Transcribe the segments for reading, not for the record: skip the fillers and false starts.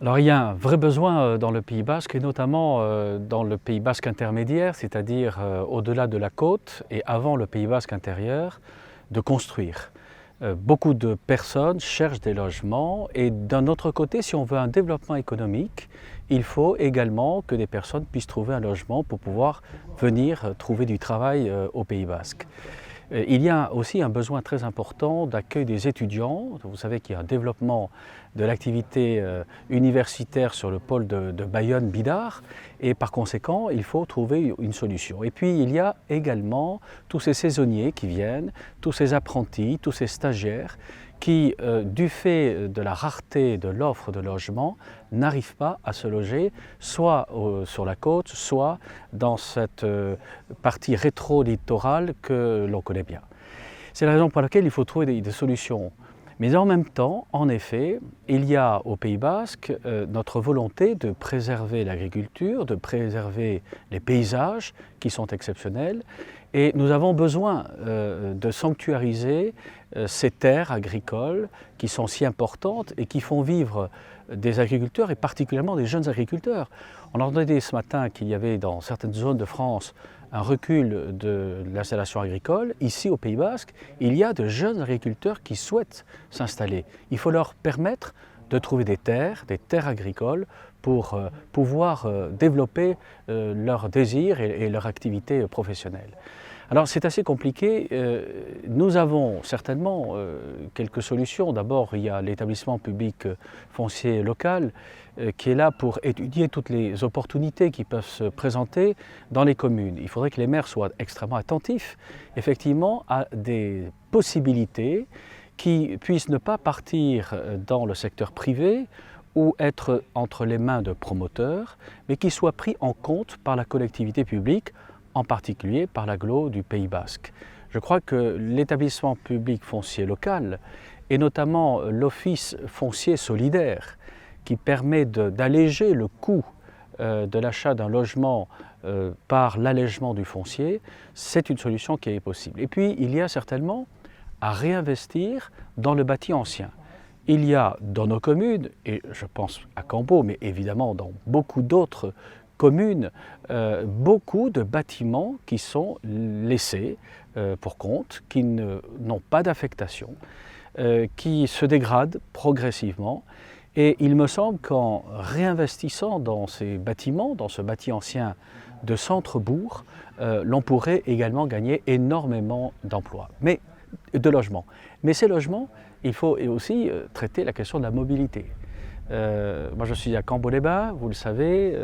Alors il y a un vrai besoin dans le Pays basque et notamment dans le Pays basque intermédiaire, c'est-à-dire au-delà de la côte et avant le Pays basque intérieur, de construire. Beaucoup de personnes cherchent des logements et d'un autre côté, si on veut un développement économique, il faut également que des personnes puissent trouver un logement pour pouvoir venir trouver du travail au Pays basque. Il y a aussi un besoin très important d'accueil des étudiants. Vous savez qu'il y a un développement de l'activité universitaire sur le pôle de Bayonne-Bidart et par conséquent, il faut trouver une solution. Et puis, il y a également tous ces saisonniers qui viennent, tous ces apprentis, tous ces stagiaires qui, du fait de la rareté de l'offre de logement, n'arrivent pas à se loger, soit sur la côte, soit dans cette partie rétro-littorale que l'on connaît bien. C'est la raison pour laquelle il faut trouver des solutions. Mais en même temps, en effet, il y a au Pays basque notre volonté de préserver l'agriculture, de préserver les paysages qui sont exceptionnels. Et nous avons besoin de sanctuariser ces terres agricoles qui sont si importantes et qui font vivre des agriculteurs et particulièrement des jeunes agriculteurs. On entendait ce matin qu'il y avait dans certaines zones de France un recul de l'installation agricole. Ici au Pays basque, il y a de jeunes agriculteurs qui souhaitent s'installer. Il faut leur permettre de trouver des terres agricoles pour pouvoir développer leurs désirs et leur activité professionnelle. Alors c'est assez compliqué. Nous avons certainement quelques solutions. D'abord, il y a l'établissement public foncier local qui est là pour étudier toutes les opportunités qui peuvent se présenter dans les communes. Il faudrait que les maires soient extrêmement attentifs, effectivement, à des possibilités qui puissent ne pas partir dans le secteur privé ou être entre les mains de promoteurs, mais qui soient pris en compte par la collectivité publique, en particulier par l'agglo du Pays basque. Je crois que l'établissement public foncier local, et notamment l'Office foncier solidaire, qui permet d'alléger le coût de l'achat d'un logement par l'allègement du foncier, c'est une solution qui est possible. Et puis, il y a certainement à réinvestir dans le bâti ancien. Il y a dans nos communes, et je pense à Cambo, mais évidemment dans beaucoup d'autres communes, beaucoup de bâtiments qui sont laissés pour compte, qui n'ont pas d'affectation, qui se dégradent progressivement. Et il me semble qu'en réinvestissant dans ces bâtiments, dans ce bâti ancien de centre-bourg, l'on pourrait également gagner énormément d'emplois, de logements. Mais ces logements, il faut aussi traiter la question de la mobilité. Moi je suis à Cambo-les-Bains, vous le savez,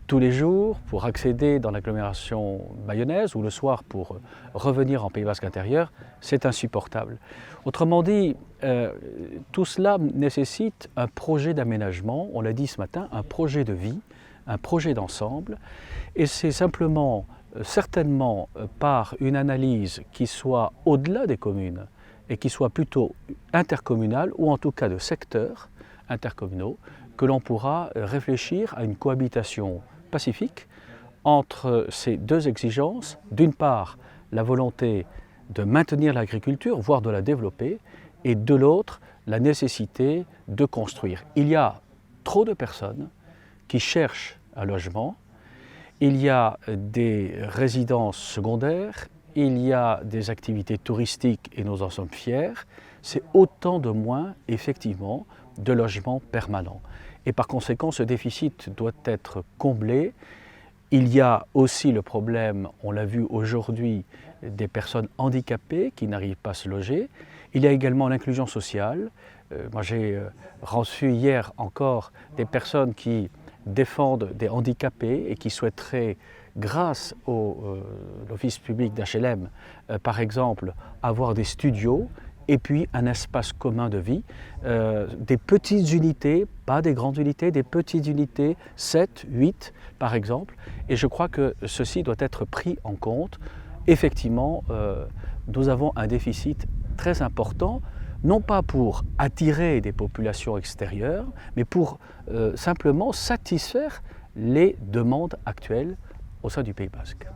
tous les jours pour accéder dans l'agglomération bayonnaise ou le soir pour revenir en Pays basque intérieur, c'est insupportable. Autrement dit, tout cela nécessite un projet d'aménagement, on l'a dit ce matin, un projet de vie, un projet d'ensemble, et c'est simplement, certainement par une analyse qui soit au-delà des communes et qui soit plutôt intercommunale ou en tout cas de secteurs intercommunaux, que l'on pourra réfléchir à une cohabitation pacifique entre ces deux exigences. D'une part, la volonté de maintenir l'agriculture, voire de la développer, et de l'autre, la nécessité de construire. Il y a trop de personnes qui cherchent un logement, il y a des résidences secondaires, il y a des activités touristiques et nous en sommes fiers. C'est autant de moins, effectivement, de logements permanents. Et par conséquent, ce déficit doit être comblé. Il y a aussi le problème, on l'a vu aujourd'hui, des personnes handicapées qui n'arrivent pas à se loger. Il y a également l'inclusion sociale. Moi, j'ai reçu hier encore des personnes qui défendent des handicapés et qui souhaiteraient, grâce à l'Office public d'HLM, par exemple, avoir des studios et puis un espace commun de vie, des petites unités, pas des grandes unités, des petites unités, 7, 8 par exemple, et je crois que ceci doit être pris en compte. Effectivement, nous avons un déficit très important, non pas pour attirer des populations extérieures, mais pour simplement satisfaire les demandes actuelles au sein du Pays basque.